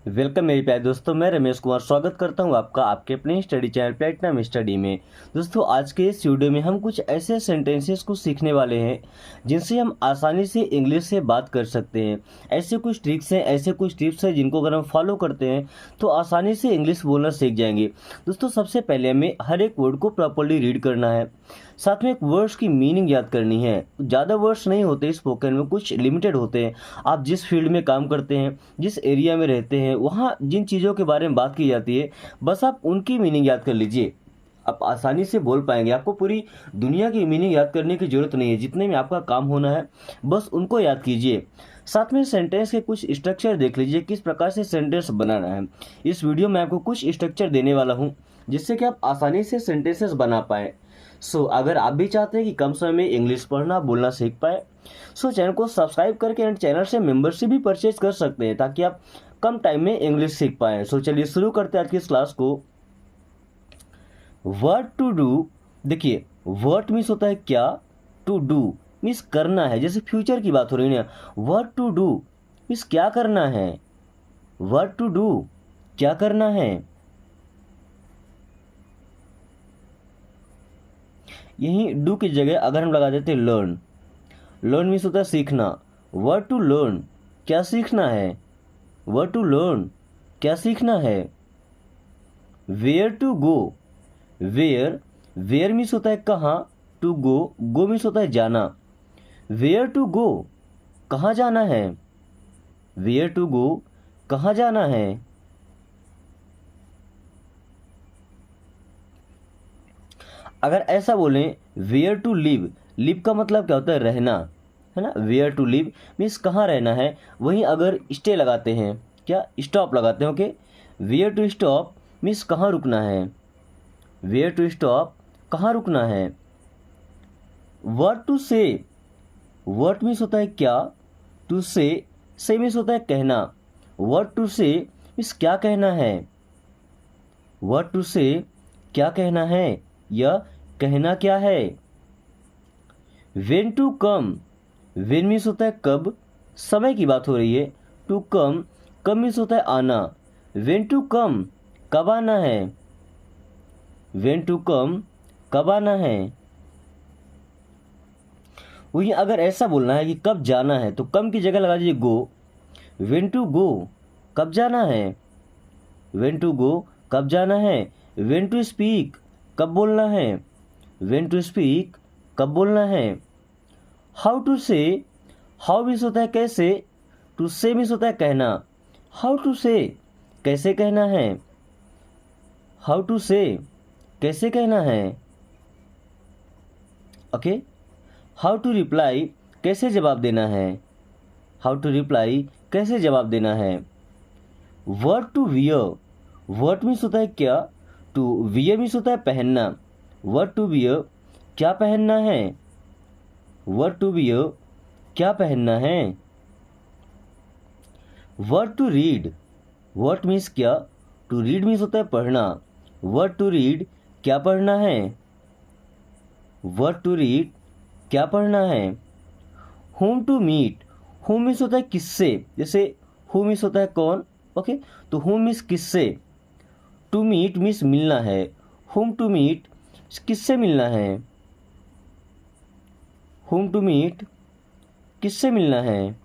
Welcome मेरे प्यारे दोस्तों, मैं रमेश कुमार स्वागत करता हूं आपका आपके अपने स्टडी चैनल प्लेटिनम स्टडी में। दोस्तों, आज के इस वीडियो में हम कुछ ऐसे सेंटेंसेस को सीखने वाले हैं जिनसे हम आसानी से इंग्लिश से बात कर सकते हैं। ऐसे कुछ ट्रिक्स हैं, ऐसे कुछ टिप्स हैं जिनको अगर हम फॉलो करते हैं तो आसानी से इंग्लिश बोलना सीख जाएंगे। दोस्तों, सबसे पहले हमें हर एक वर्ड को प्रॉपरली रीड करना है, साथ में एक वर्ड्स की मीनिंग याद करनी है। ज़्यादा वर्ड्स नहीं होते स्पोकन में, कुछ लिमिटेड होते हैं। आप जिस फील्ड में काम करते हैं, जिस एरिया में रहते हैं, वहाँ जिन चीज़ों के बारे में बात की जाती है, बस आप उनकी मीनिंग याद कर लीजिए। आप आसानी से बोल पाएंगे। आपको पूरी दुनिया की मीनिंग याद करने की ज़रूरत नहीं है। जितने में आपका काम होना है बस उनको याद कीजिए। साथ में सेंटेंस के कुछ स्ट्रक्चर देख लीजिए, किस प्रकार से सेंटेंस बनाना है। इस वीडियो में आपको कुछ स्ट्रक्चर देने वाला हूँ जिससे कि आप आसानी से सेंटेंसेस बना पाएँ। अगर आप भी चाहते हैं कि कम समय में इंग्लिश पढ़ना बोलना सीख पाए, चैनल को सब्सक्राइब करके एंड चैनल से मेंबरशिप भी परचेज कर सकते हैं ताकि आप कम टाइम में इंग्लिश सीख पाएँ। चलिए शुरू करते हैं आज की इस क्लास को। वर्ट टू डू, देखिए वर्ट मीन्स होता है क्या, टू डू मीन्स करना है। जैसे फ्यूचर की बात हो रही है ना, वर्ट टू डू मीन्स क्या करना है। वर्ट टू डू क्या करना है। यही डू की जगह अगर हम लगा देते लर्न, लर्न मीन्स होता है सीखना। वर्ट टू लर्न क्या सीखना है। वर्ट टू लर्न क्या सीखना है। Where to go, where, where means होता है कहाँ, टू गो, गो मीन्स होता है जाना। वेयर टू गो कहाँ जाना है। वेयर टू गो कहाँ जाना है। अगर ऐसा बोलें वेयर टू लिव, लिव का मतलब क्या होता है रहना, है ना। वेयर टू लिव मीन्स कहाँ रहना है। वहीं अगर स्टे लगाते हैं, क्या स्टॉप लगाते हैं, okay. Where to stop means कहाँ रुकना है। वेयर टू स्टॉप कहाँ रुकना है। What to say, what means होता है क्या, टू से मीन्स होता है कहना। व्हाट टू से मीन्स क्या कहना है। व्हाट टू से क्या कहना है या कहना क्या है। When to come, when means होता है कब, समय की बात हो रही है। टू कम, कम मीन्स होता है आना। वेन टू कम कब आना है। वेन टू कम कब आना है। वही अगर ऐसा बोलना है कि कब जाना है तो कम की जगह लगा दीजिए गो। वेन टू गो कब जाना है। वेन टू गो कब जाना है। वेन टू स्पीक कब बोलना है। वेन टू स्पीक कब बोलना है। हाउ टू से, हाउ मीन्स होता है कैसे, टू से मीन्स होता है कहना। हाउ टू से कैसे कहना है। हाउ टू से कैसे कहना है, ओके। हाउ टू रिप्लाई कैसे जवाब देना है। हाउ टू रिप्लाई कैसे जवाब देना है। वर्ट टू वियर, वर्ट मीन्स होता है क्या, टू वियर मीन्स होता है पहनना। वर्ट टू वियर क्या पहनना है। वर्ट टू वियर क्या पहनना है। वर्ट टू रीड, वर्ट मीन्स क्या, टू रीड मीन्स होता है पढ़ना। वर्ट टू रीड क्या पढ़ना है। वर्ट टू रीड क्या पढ़ना है। Whom to meet, whom means होता है किससे। जैसे होम मीन्स होता है कौन, ओके। तो होम मीन्स किससे। टू मीट मीन्स मिलना है। होम टू मीट किससे मिलना है। होम टू मीट किससे मिलना है।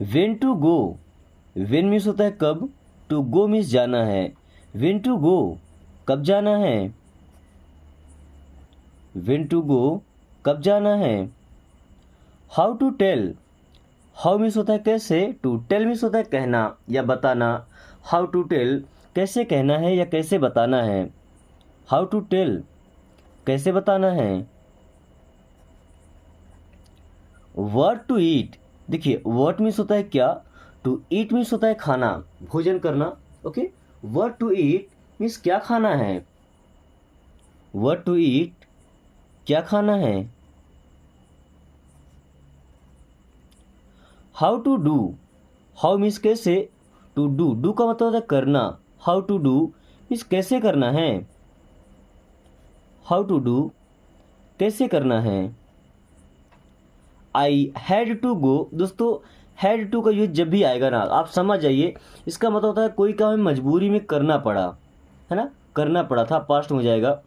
When to go, when means होता है कब, टू गो मीन्स जाना है। वेन टू गो कब जाना है। वेन टू गो कब जाना है। How to tell, how means होता है कैसे, टू टेल मीन्स होता है कहना या बताना। हाउ टू टेल कैसे कहना है या कैसे बताना है। हाउ टू टेल कैसे बताना है। व्हाट टू ईट, देखिए व्हाट मीन्स होता है क्या, टू ईट मीन्स होता है खाना, भोजन करना, okay. What to eat means क्या खाना है। व्हाट टू ईट क्या खाना है। How to do, how means कैसे, टू डू, डू का मतलब होता है करना। हाउ टू डू मीन्स कैसे करना है। हाउ टू डू कैसे करना है। आई हैड टू गो, दोस्तों हैड टू का यूज जब भी आएगा ना, आप समझ जाइए इसका मतलब होता है कोई काम हमें मजबूरी में करना पड़ा, है ना, करना पड़ा था, पास्ट में हो जाएगा।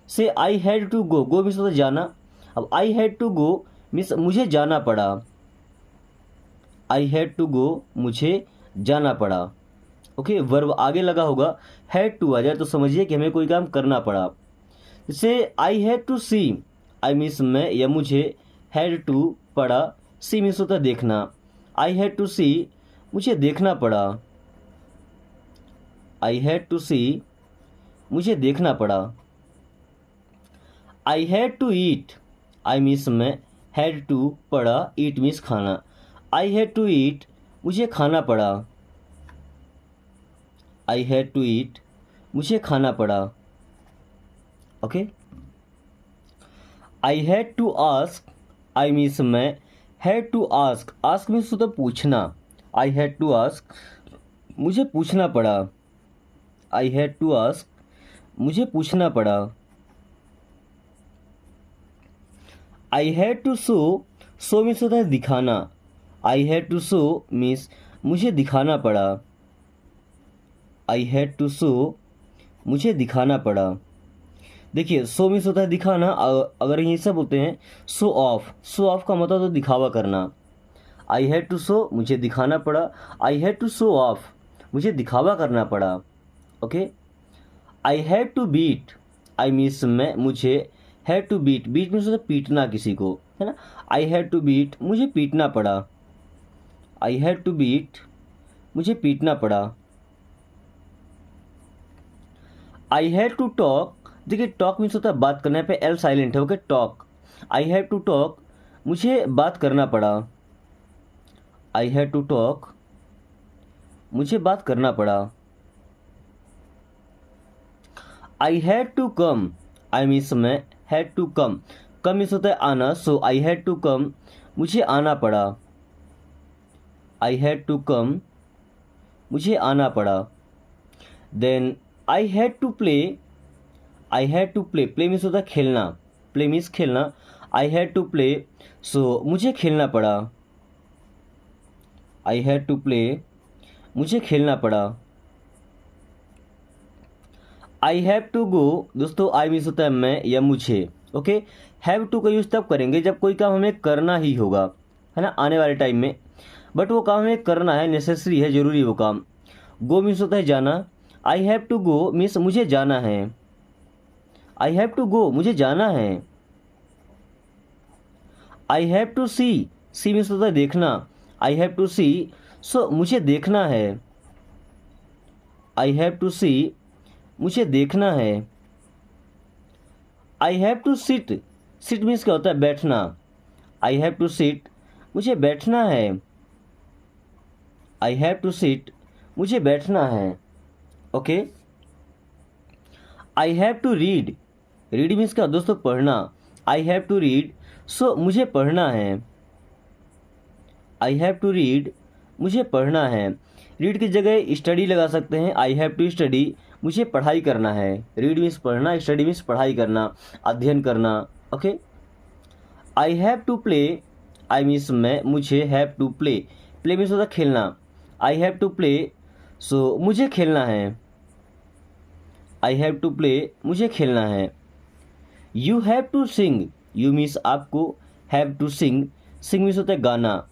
Say I had to go, go means होता है जाना। अब I had to go means मुझे जाना पड़ा, आई हैड टू गो मुझे जाना पड़ा। ओके, वर्ब आगे लगा होगा, हैड टू आ जाए तो समझिए कि हमें कोई काम करना पड़ा। जैसे I had to see, I means मैं या मुझे, हैड टू पड़ा, सी मीन्स होता है देखना। आई हैड टू सी मुझे देखना पड़ा, आई हैड टू सी मुझे देखना पड़ा। I had to eat, I means मैं, हैड टू पड़ा, ईट मीन्स खाना। आई हैड टू ईट मुझे खाना पड़ा, आई हैड टू ईट मुझे खाना पड़ा। Okay, I had to ask, I means मैं, had to ask, ask means तो पूछना। आई हैड टू आस्क मुझे पूछना पड़ा, आई हैड टू आस्क मुझे पूछना पड़ा। I had to show, show means होता है दिखाना। I had to show means मुझे दिखाना पड़ा, आई हैड टू शो मुझे दिखाना पड़ा। देखिए शो मीन्स होता है दिखाना, अगर ये सब होते हैं शो ऑफ, शो ऑफ का मतलब तो दिखावा करना। आई हैड टू शो मुझे दिखाना पड़ा, I had to show off मुझे दिखावा करना पड़ा। Okay, I had to beat, I means मैं, मुझे, had to beat, beat means होता है पीटना किसी को, है ना। आई हैड टू बीट मुझे पीटना पड़ा, आई हैड टू बीट मुझे पीटना पड़ा। आई हैड टू टॉक, देखिए टॉक मीन्स होता है बात करना, पे एल साइलेंट है। Okay, talk, I had to talk मुझे बात करना पड़ा, आई हैड टू टॉक मुझे बात करना पड़ा। I had to come, I means मैं, had to come, come means होता है आना, सो आई हैड टू कम मुझे आना पड़ा, आई हैड टू कम मुझे आना पड़ा। Then I had to play, I had to play, play means होता है खेलना, प्ले मीन्स खेलना। I had to play so मुझे खेलना पड़ा, आई हैड टू प्ले मुझे खेलना पड़ा। आई हैव टू गो, दोस्तों आई मीन्स होता है मैं या मुझे। ओके, हैव टू का यूज तब करेंगे जब कोई काम हमें करना ही होगा, है ना, आने वाले टाइम में, बट वो काम हमें करना है, नेसेसरी है, जरूरी वो काम। गो मीन्स होता है जाना, I have to go means मुझे जाना है, आई हैव टू गो मुझे जाना है। I have to see, see means होता है देखना, आई हैव टू सी सो मुझे देखना है, आई हैव टू सी मुझे देखना है। I have to sit, sit means क्या होता है बैठना, आई हैव टू सिट मुझे बैठना है, आई हैव टू सिट मुझे बैठना है। Okay, I have to read, read means क्या दोस्तों पढ़ना, I have to read so मुझे पढ़ना है, आई हैव टू रीड मुझे पढ़ना है। रीड की जगह स्टडी लगा सकते हैं, आई हैव टू स्टडी मुझे पढ़ाई करना है। रीड मीन्स पढ़ना, स्टडी मीन्स पढ़ाई करना, अध्ययन करना। Okay, I have to play, I means मैं, मुझे, have to play, play means होता है खेलना, I have to play so मुझे खेलना है, आई हैव टू प्ले मुझे खेलना है। You have to sing, you means आपको, have to sing, sing means होता है गाना,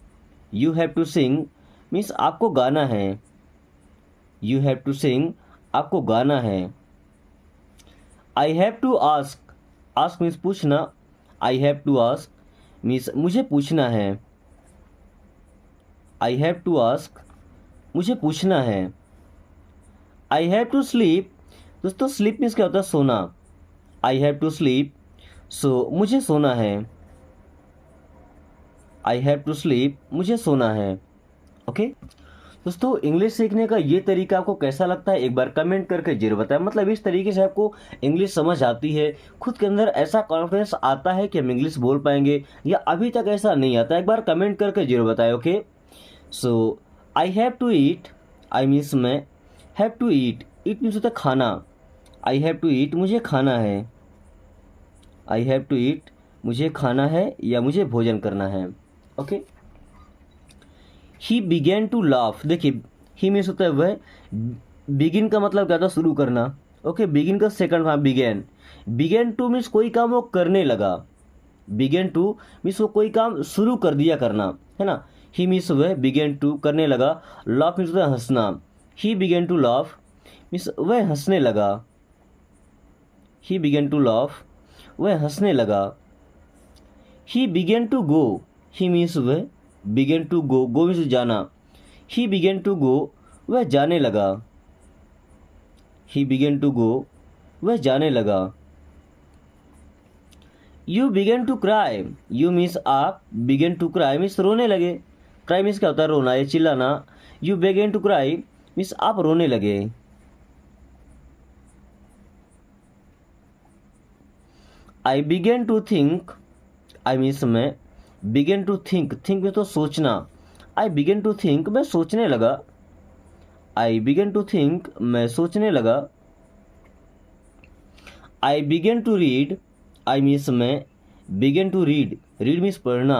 you have to sing means आपको गाना है, यू हैव टू सिंग आपको गाना है। I have to ask, ask means पूछना, I have to ask means मुझे पूछना है, आई हैव टू आस्क मुझे पूछना है। आई हैव टू स्लीप, दोस्तों स्लीप मीन्स क्या होता है सोना, I have to sleep so मुझे सोना है, आई हैव टू स्लीप मुझे सोना है। ओके, दोस्तों इंग्लिश सीखने का ये तरीका आपको कैसा लगता है एक बार कमेंट करके जरूर बताएं। मतलब इस तरीके से आपको इंग्लिश समझ आती है, खुद के अंदर ऐसा कॉन्फिडेंस आता है कि हम इंग्लिश बोल पाएंगे, या अभी तक ऐसा नहीं आता, एक बार कमेंट करके जरूर बताएं। Okay, so I have to eat, I means मैं, have to eat, eat means होता है खाना, आई हैव टू ईट मुझे खाना है, आई हैव टू ईट मुझे खाना है या मुझे भोजन करना है। Okay, he began to laugh, देखिए ही मीन्स होता है वह, बिगिन का मतलब क्या था, शुरू करना। ओके, बिगिन का second form began. Began to means कोई काम वो करने लगा। बिगेन टू मीन्स वो कोई काम शुरू कर दिया करना, है ना। ही मीन्स वह बिगेन टू करने लगा। लाफ मीन्स होता है हंसना। He began to laugh means वह हंसने लगा। ही बिगेन टू लाफ वह हंसने लगा। He began to go, he means वह began to go, go means जाना। ही बिगेन टू गो वह जाने लगा। ही बिगेन टू गो वह जाने लगा। You began to cry, you means आप, बिगेन टू क्राई मीन्स रोने लगे। क्राई मीन्स क्या होता है, रोना, ये चिल्लाना। You began to cry means आप रोने लगे। I began to think, I means मैं, बिगेन टू थिंक, थिंक में तो सोचना। आई बिगेन टू थिंक मैं सोचने लगा। आई बिगेन टू थिंक मैं सोचने लगा। I began to read, I means मैं, began to read, read means पढ़ना।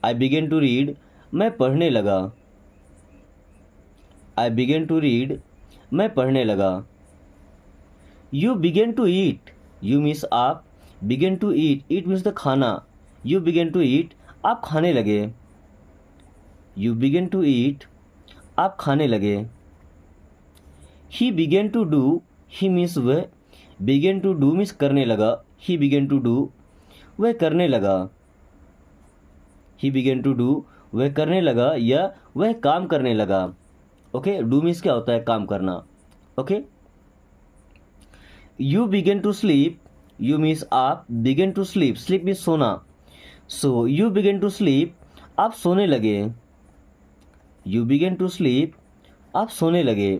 आई बिगेन टू रीड मैं पढ़ने लगा। आई बिगेन टू रीड मैं पढ़ने लगा। You began to eat, you means आप, began to eat, eat means the खाना। यू बिगेन टू ईट आप खाने लगे। यू बिगेन टू ईट आप खाने लगे। He began to do, he means वह, बिगेन टू डू मीन्स करने लगा। ही बिगेन टू डू वह करने लगा। ही बिगेन टू डू वह करने लगा या वह काम करने लगा। ओके, डू मीन्स क्या होता है, काम करना। Okay, you began to sleep, you means आप, began to sleep, sleep means सोना। So you began to sleep आप सोने लगे। यू बिगेन टू स्लीप आप सोने लगे।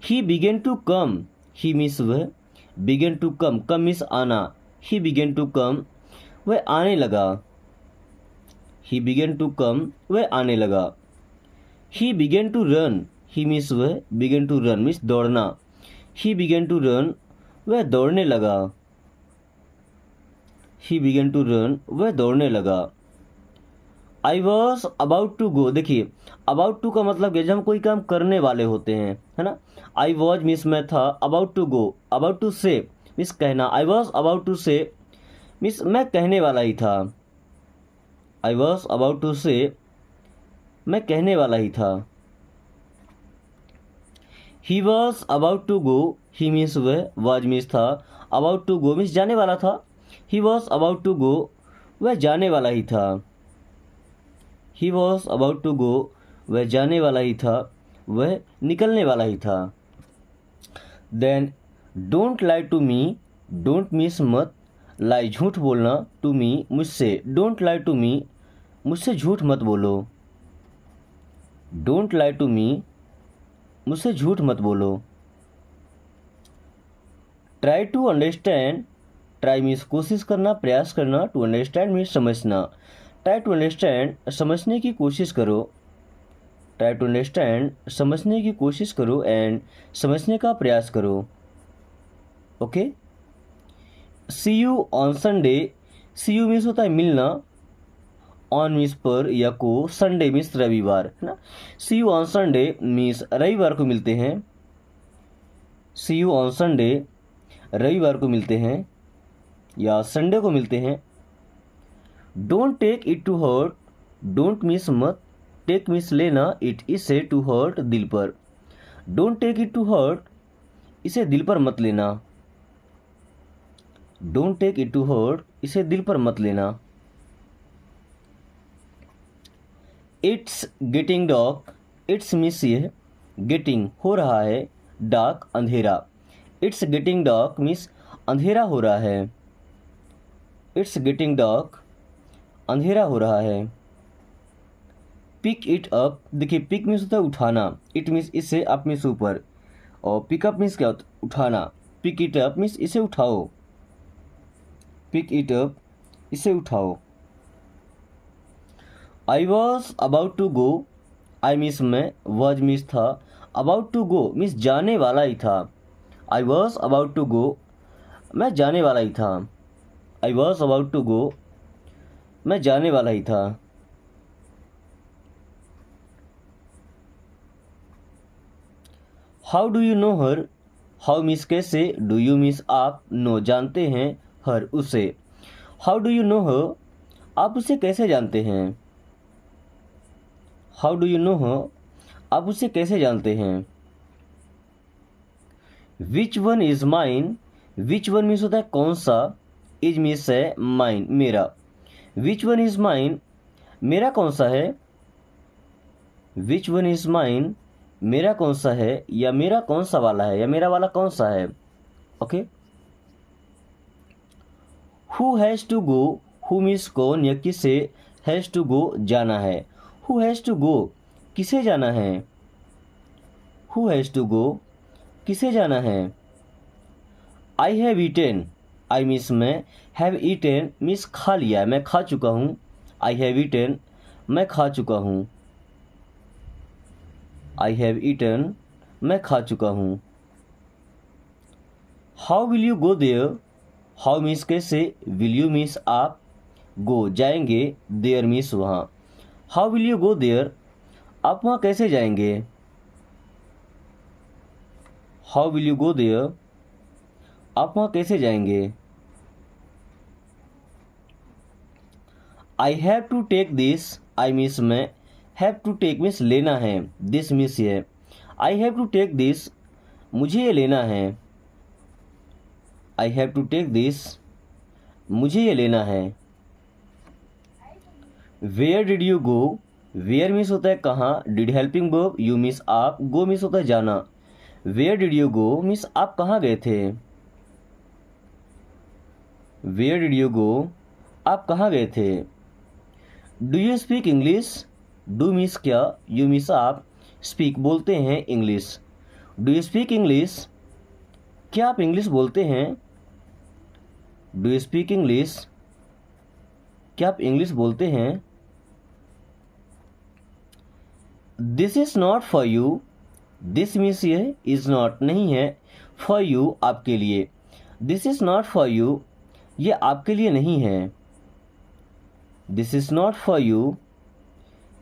He began to come, he means वह, began to come, come means आना। ही बिगेन टू कम वह आने लगा। ही बिगेन टू कम वह आने लगा। He began to run, he means वह, बिगेन टू रन मीन्स दौड़ना। ही बिगेन टू रन वह दौड़ने लगा। ही बिगेन टू रन वह दौड़ने लगा। I was about to go, देखिए अबाउट टू का मतलब जब हम कोई काम करने वाले होते हैं, है ना। आई वॉज मीन्स मैं था, about to go, about to say means कहना। I was about to say means मैं कहने वाला ही था। आई वॉज अबाउट टू से मैं कहने वाला ही था। He was about to go, he means वह, वॉज मीन्स था, अबाउट टू गो मीन्स जाने वाला था। He was about to go वह जाने वाला ही था। He was about to go वह जाने वाला ही था, वह निकलने वाला ही था। Then don't lie to me, don't means मत, लाई झूठ बोलना, टू मी मुझसे, डोंट लाई टू मी मुझसे झूठ मत बोलो। डोंट लाई टू मी मुझसे झूठ मत बोलो। Try to understand, try means कोशिश करना, प्रयास करना, टू अंडरस्टैंड मीन्स समझना। ट्राई टू अंडरस्टैंड समझने की कोशिश करो। ट्राई टू अंडरस्टैंड समझने की कोशिश करो एंड समझने का प्रयास करो। Okay, see you on Sunday, see you means होता है मिलना, ऑन मीन्स पर या को, संडे मीन्स रविवार, है ना। सी यू ऑन संडे मीन्स रविवार को मिलते हैं। सी यू ऑन संडे रविवार को मिलते हैं या संडे को मिलते हैं। Don't take it to hurt, don't means मत, टेक मीन्स लेना, इट इसे टू हर्ट दिल पर। Don't take it to hurt इसे दिल पर मत लेना। Don't take it to hurt इसे दिल पर मत लेना। It's getting dark, it's means ये, गेटिंग हो रहा है, डार्क अंधेरा। इट्स गेटिंग डार्क मीन्स अंधेरा हो रहा है। इट्स गेटिंग डार्क अंधेरा हो रहा है। पिक इट अप, देखिए पिक मीन्स होता है उठाना, इट मीन्स इसे, अप मीन्स ऊपर, और पिकअप मीन्स क्या होता है, उठाना। पिक इट अप मीन्स इसे उठाओ। पिक इट अप इसे उठाओ। I was about to go, I means मैं, वॉज मीन्स था, अबाउट टू गो मीन्स जाने वाला ही था। I was about to go मैं जाने वाला ही था। I was about to go मैं जाने वाला ही था। How do you know her, how means कैसे, डू यू मीन्स आप, नो जानते हैं, हर उसे। How do you know her, आप उसे कैसे जानते हैं। How do you know her, आप उसे कैसे जानते हैं। Which one is mine, which one means होता है कौन सा, इज मीन्स है माइन मेरा। विच वन इज माइन, मेरा कौन सा है। विच वन इज माइन, मेरा कौन सा है, या मेरा कौन सा वाला है, या मेरा वाला कौन सा है। Okay. Who has to go, who means कौन या किसे, हैज़ टू गो जाना है। हु हैज़ टू गो, किसे जाना है। हु हैज़ टू गो, किसे जाना है। I have eaten, I means मैं, हैव ईटेन मीन्स खा लिया, मैं खा चुका हूँ। आई हैव ईटेन, मैं खा चुका हूँ। आई हैव ईटन, मैं खा चुका हूँ। How will you go there, how means कैसे, विल यू मीन्स आप, गो जाएंगे, देयर मीन्स वहाँ। How will you go there, आप वहाँ कैसे जाएंगे। How will you go there, आप वहाँ कैसे जाएंगे। I have to take this, I means मैं, हैव टू टेक मीन्स लेना है, दिस मीन्स ये। I have to take this, मुझे ये लेना है। I have to take this, मुझे ये लेना है। Where did you go, where means होता है कहाँ, did helping verb, you means आप, गो मीन्स होता है जाना। Where did you go means आप कहाँ गए थे। वेयर डिड यू गो, आप कहाँ गए थे। Do you speak English, do means क्या, यू मीन्स आप, स्पीक बोलते हैं English. Do you speak English, क्या आप इंग्लिश बोलते हैं। डू यू स्पीक इंग्लिश, क्या आप इंग्लिश बोलते हैं। This is not for you, this means ये, इज नॉट नहीं है, फॉर यू आपके लिए। This is not for you, ये आपके लिए नहीं है। This is not for you,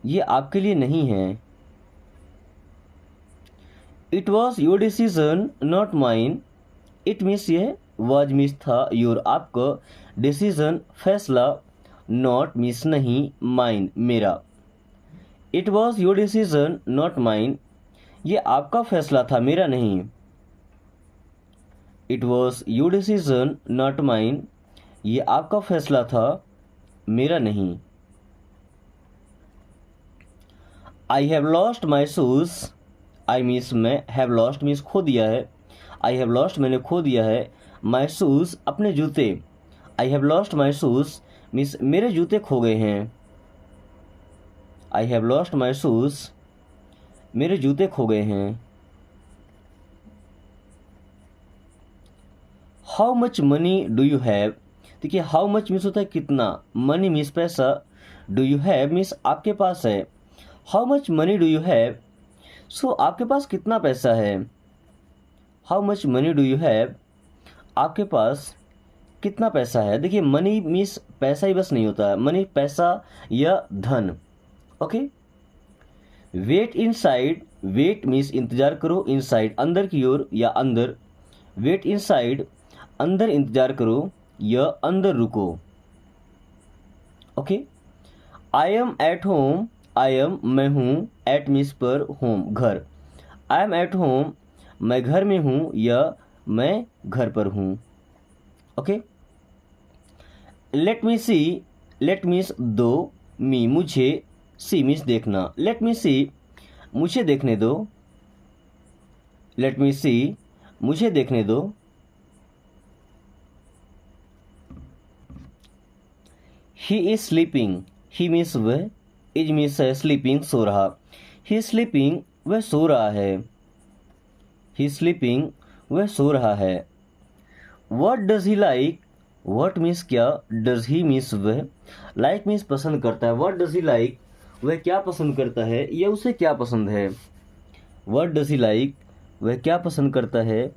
ये आपके लिए नहीं है। It was your decision not mine, it means ये, वॉज मीन्स था, योर आपका, डिसीजन फैसला, नॉट मीन्स नहीं, माइन मेरा। It was your decision not mine, ये आपका फैसला था मेरा नहीं। It was your decision not mine, ये आपका फैसला था मेरा नहीं। आई have lost my shoes, I means मैं, हैव लॉस्ट मीन्स खो दिया है। आई हैव लॉस्ट मैंने खो दिया है, माई शूज अपने जूते। I have lost my shoes means मेरे जूते खो गए हैं। I have lost my shoes, मेरे जूते खो गए हैं। How much money do you have, देखिए हाउ मच मीन्स होता है कितना, मनी मीन्स पैसा, डू यू हैव मीन्स आपके पास है। How much money do you have, so आपके पास कितना पैसा है। How much money do you have, आपके पास कितना पैसा है। देखिए मनी मीन्स पैसा ही बस नहीं होता है, मनी पैसा या धन। Okay. Wait inside, wait means इंतजार करो, इनसाइड अंदर की ओर या अंदर। वेट इनसाइड अंदर इंतजार करो या अंदर रुको। Okay. I am at home, I am मैं हूँ, एट मीन्स पर, होम घर। आई एम एट होम मैं घर में हूँ या मैं घर पर हूँ। ओके। लेट मी सी, लेट मीन्स दो, मी मुझे, सी मीन्स देखना। लेट मी सी मुझे देखने दो। लेट मी सी मुझे देखने दो। He is sleeping, he means वह, इज मीन्स है स्लीपिंग सो रहा। ही इज स्लीपिंग वह सो रहा है। ही इज स्लीपिंग वह सो रहा है। What does he like, what means क्या, डज ही मीन्स वह, लाइक मीन्स पसंद करता है। वट डज ही लाइक वह क्या पसंद करता है या उसे क्या पसंद है। वट डज ही लाइक वह क्या पसंद करता है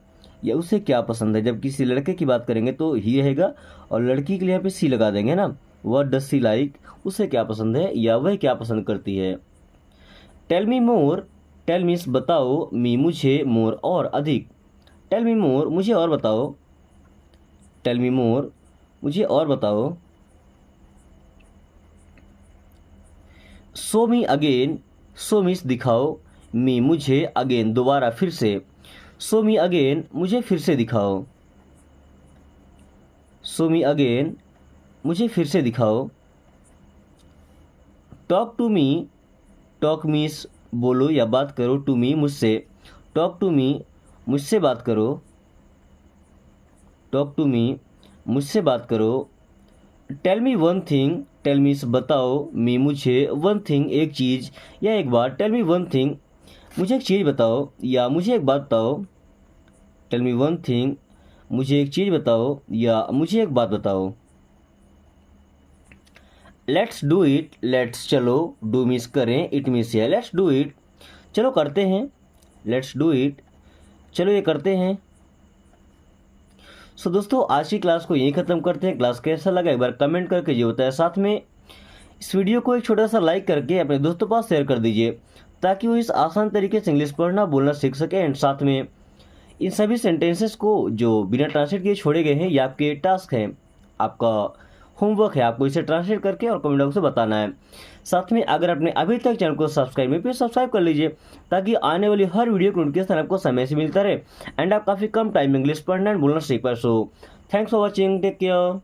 या उसे क्या पसंद है। जब किसी लड़के की बात करेंगे तो ही रहेगा और लड़की के लिए यहाँ पे सी लगा देंगे ना। वट डज सी लाइक उसे क्या पसंद है या वह क्या पसंद करती है। टेल मी मोर, टेल मीन्स बताओ, मी मुझे, मोर और अधिक। टेल मी मोर मुझे और बताओ, टेल मी मोर मुझे और बताओ। Show me again, show means दिखाओ, मी मुझे, अगेन दोबारा फिर से। शो मी अगेन मुझे फिर से दिखाओ, शो मी अगेन मुझे फिर से दिखाओ। Talk to me, talk means बोलो या बात करो, टू मी मुझसे। टॉक टू मी मुझसे बात करो, टॉक टू मी मुझसे बात करो। Tell me one thing, tell means बताओ, मी मुझे, वन थिंग एक चीज़ या एक बात। टेल मी वन थिंग मुझे एक चीज़ बताओ या मुझे एक बात बताओ। टेल मी वन थिंग मुझे एक चीज़ बताओ या मुझे एक बात बताओ। लेट्स डू इट, लेट्स चलो, डू मीन्स करें, इट मीन्स है, लेट्स डू इट चलो करते हैं, लेट्स डू इट चलो ये करते हैं। सो दोस्तों आज की क्लास को यहीं ख़त्म करते हैं। क्लास कैसा लगा एक बार कमेंट करके जो बताया, साथ में इस वीडियो को एक छोटा सा लाइक करके अपने दोस्तों के पास शेयर कर दीजिए ताकि वो इस आसान तरीके से इंग्लिश पढ़ना बोलना सीख सके। एंड साथ में इन सभी सेंटेंसेस को जो बिना ट्रांसलेट किए छोड़े गए हैं ये आपके टास्क हैं, आपका होमवर्क है, आपको इसे ट्रांसलेट करके और कमेंट बॉक्स में बताना है। साथ में अगर आपने अभी तक चैनल को सब्सक्राइब नहीं किया सब्सक्राइब कर लीजिए ताकि आने वाली हर वीडियो की नोटिफिकेशन आपको समय से मिलता रहे एंड आप काफ़ी कम टाइम में इंग्लिश पढ़ना एंड बोलना सीख पाए। So thanks for watching, take care.